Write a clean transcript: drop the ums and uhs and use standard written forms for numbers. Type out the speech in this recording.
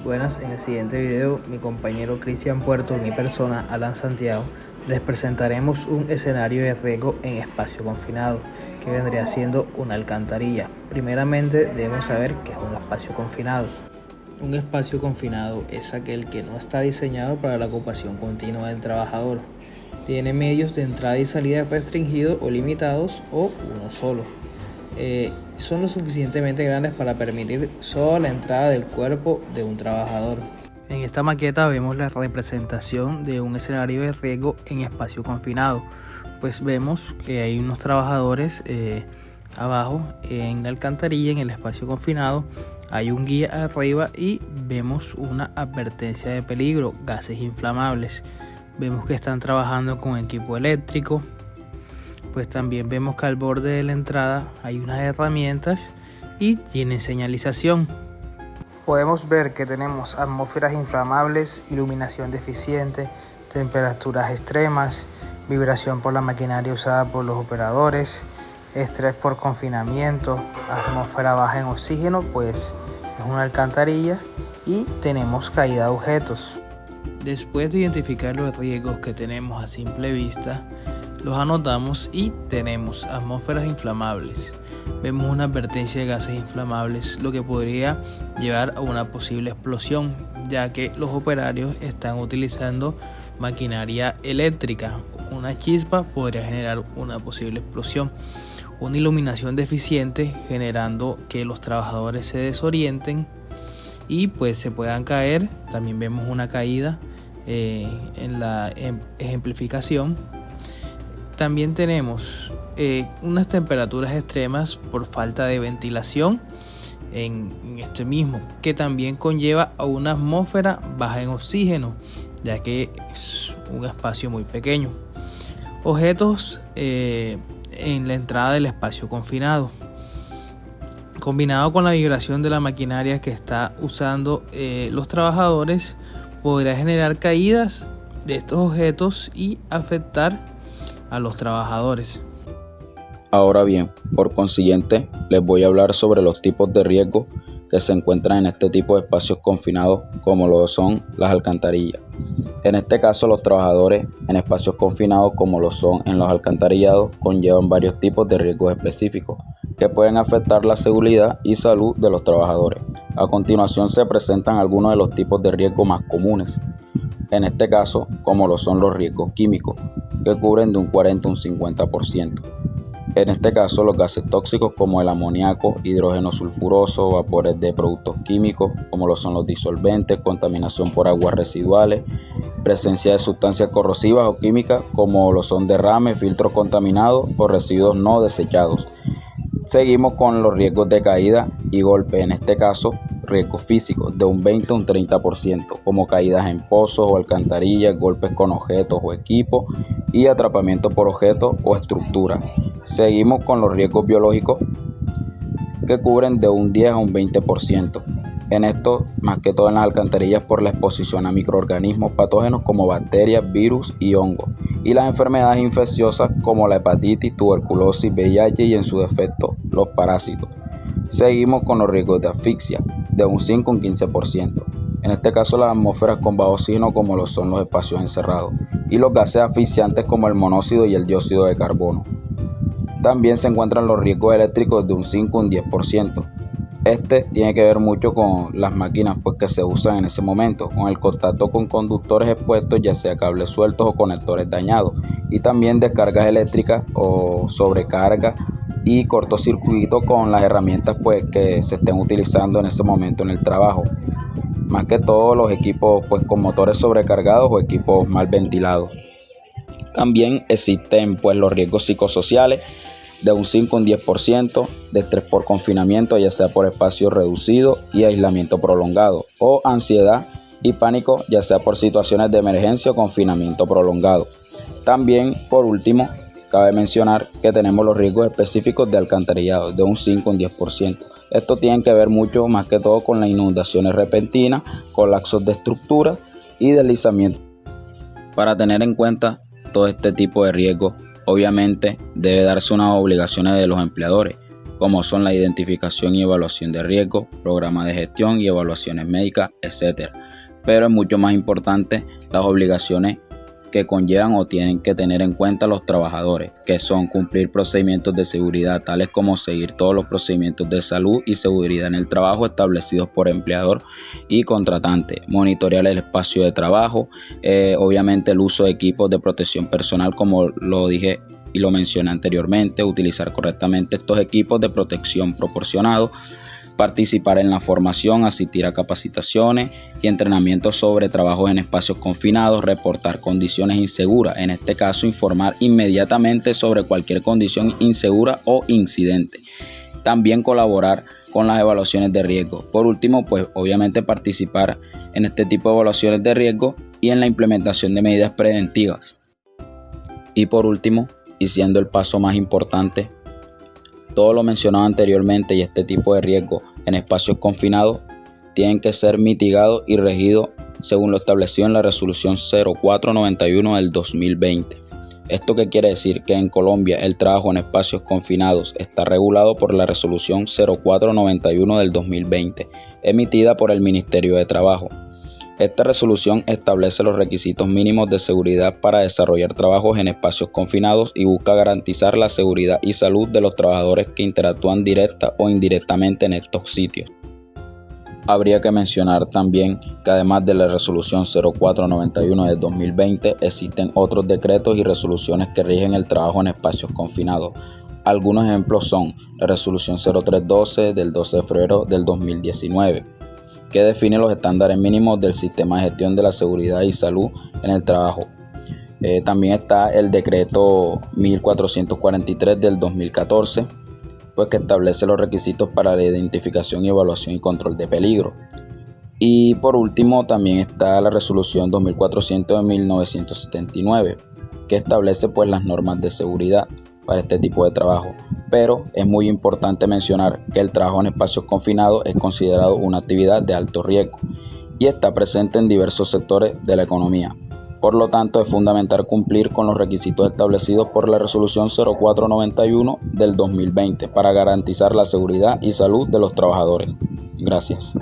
Buenas, en el siguiente video mi compañero Cristian Puerto y mi persona Alan Santiago les presentaremos un escenario de riesgo en espacio confinado que vendría siendo una alcantarilla. Primeramente debemos saber qué es un espacio confinado. Un espacio confinado es aquel que no está diseñado para la ocupación continua del trabajador. Tiene medios de entrada y salida restringidos o limitados o uno solo. Son lo suficientemente grandes para permitir solo la entrada del cuerpo de un trabajador. En esta maqueta vemos la representación de un escenario de riesgo en espacio confinado. Pues vemos que hay unos trabajadores abajo en la alcantarilla, en el espacio confinado. Hay un guía arriba y vemos una advertencia de peligro, gases inflamables. Vemos que están trabajando con equipo eléctrico. Pues también vemos que al borde de la entrada hay unas herramientas y tienen señalización. Podemos ver que tenemos atmósferas inflamables, iluminación deficiente, temperaturas extremas, vibración por la maquinaria usada por los operadores, estrés por confinamiento, atmósfera baja en oxígeno, pues es una alcantarilla, y tenemos caída de objetos. Después de identificar los riesgos que tenemos a simple vista, los anotamos y tenemos atmósferas inflamables. Vemos una advertencia de gases inflamables, lo que podría llevar a una posible explosión, ya que los operarios están utilizando maquinaria eléctrica. Una chispa podría generar una posible explosión. Una iluminación deficiente, generando que los trabajadores se desorienten y pues se puedan caer. También vemos una caída en la ejemplificación. También tenemos unas temperaturas extremas por falta de ventilación en este mismo, que también conlleva a una atmósfera baja en oxígeno, ya que es un espacio muy pequeño. Objetos en la entrada del espacio confinado, combinado con la vibración de la maquinaria que está usando los trabajadores, podrá generar caídas de estos objetos y afectar a los trabajadores. Ahora bien, por consiguiente, les voy a hablar sobre los tipos de riesgo que se encuentran en este tipo de espacios confinados, como lo son las alcantarillas. En este caso, los trabajadores en espacios confinados, como lo son en los alcantarillados, conllevan varios tipos de riesgos específicos que pueden afectar la seguridad y salud de los trabajadores. A continuación se presentan algunos de los tipos de riesgo más comunes. En este caso, como lo son los riesgos químicos, que cubren de un 40 a un 50%. En este caso, los gases tóxicos como el amoníaco, hidrógeno sulfuroso, vapores de productos químicos, como lo son los disolventes, contaminación por aguas residuales, presencia de sustancias corrosivas o químicas, como lo son derrames, filtros contaminados o residuos no desechados. Seguimos con los riesgos de caída y golpe, en este caso riesgos físicos de un 20 a un 30%, como caídas en pozos o alcantarillas, golpes con objetos o equipos y atrapamiento por objetos o estructuras. Seguimos con los riesgos biológicos, que cubren de un 10 a un 20%. En esto, más que todo en las alcantarillas, por la exposición a microorganismos patógenos como bacterias, virus y hongos, y las enfermedades infecciosas como la hepatitis, tuberculosis, VIH y en su defecto los parásitos. Seguimos con los riesgos de asfixia, de un 5 a un 15%. En este caso, las atmósferas con bajo oxígeno, como lo son los espacios encerrados, y los gases asfixiantes como el monóxido y el dióxido de carbono. También se encuentran los riesgos eléctricos de un 5 a un 10%. Este tiene que ver mucho con las máquinas que se usan en ese momento, con el contacto con conductores expuestos, ya sea cables sueltos o conectores dañados, y también descargas eléctricas o sobrecarga y cortocircuito con las herramientas que se estén utilizando en ese momento en el trabajo. Más que todo los equipos con motores sobrecargados o equipos mal ventilados. También existen los riesgos psicosociales de un 5 a un 10%, de estrés por confinamiento, ya sea por espacio reducido y aislamiento prolongado, o ansiedad y pánico, ya sea por situaciones de emergencia o confinamiento prolongado. También, por último, cabe mencionar que tenemos los riesgos específicos de alcantarillado de un 5 a un 10%. Esto tiene que ver mucho más que todo con las inundaciones repentinas, colapsos de estructuras y deslizamiento. Para tener en cuenta todo este tipo de riesgos, obviamente debe darse unas obligaciones de los empleadores, como son la identificación y evaluación de riesgo, programas de gestión y evaluaciones médicas, etc. Pero es mucho más importante las obligaciones que conllevan o tienen que tener en cuenta los trabajadores, que son cumplir procedimientos de seguridad tales como seguir todos los procedimientos de salud y seguridad en el trabajo establecidos por empleador y contratante, monitorear el espacio de trabajo, obviamente el uso de equipos de protección personal, como lo dije y lo mencioné anteriormente, utilizar correctamente estos equipos de protección proporcionados, participar en la formación, asistir a capacitaciones y entrenamientos sobre trabajos en espacios confinados, reportar condiciones inseguras, en este caso informar inmediatamente sobre cualquier condición insegura o incidente. También colaborar con las evaluaciones de riesgo. Por último, pues obviamente participar en este tipo de evaluaciones de riesgo y en la implementación de medidas preventivas. Y por último, y siendo el paso más importante, todo lo mencionado anteriormente y este tipo de riesgo en espacios confinados tienen que ser mitigados y regidos según lo establecido en la resolución 0491 del 2020. ¿Esto qué quiere decir? Que en Colombia el trabajo en espacios confinados está regulado por la resolución 0491 del 2020, emitida por el Ministerio de Trabajo. Esta resolución establece los requisitos mínimos de seguridad para desarrollar trabajos en espacios confinados y busca garantizar la seguridad y salud de los trabajadores que interactúan directa o indirectamente en estos sitios. Habría que mencionar también que además de la resolución 0491 del 2020 existen otros decretos y resoluciones que rigen el trabajo en espacios confinados. Algunos ejemplos son la resolución 0312 del 12 de febrero del 2019, que define los estándares mínimos del sistema de gestión de la seguridad y salud en el trabajo. También está el decreto 1443 del 2014, pues que establece los requisitos para la identificación y evaluación y control de peligro. Y por último también está la resolución 2400 de 1979, que establece pues las normas de seguridad para este tipo de trabajo. Pero es muy importante mencionar que el trabajo en espacios confinados es considerado una actividad de alto riesgo y está presente en diversos sectores de la economía. Por lo tanto, es fundamental cumplir con los requisitos establecidos por la resolución 0491 del 2020 para garantizar la seguridad y salud de los trabajadores. Gracias.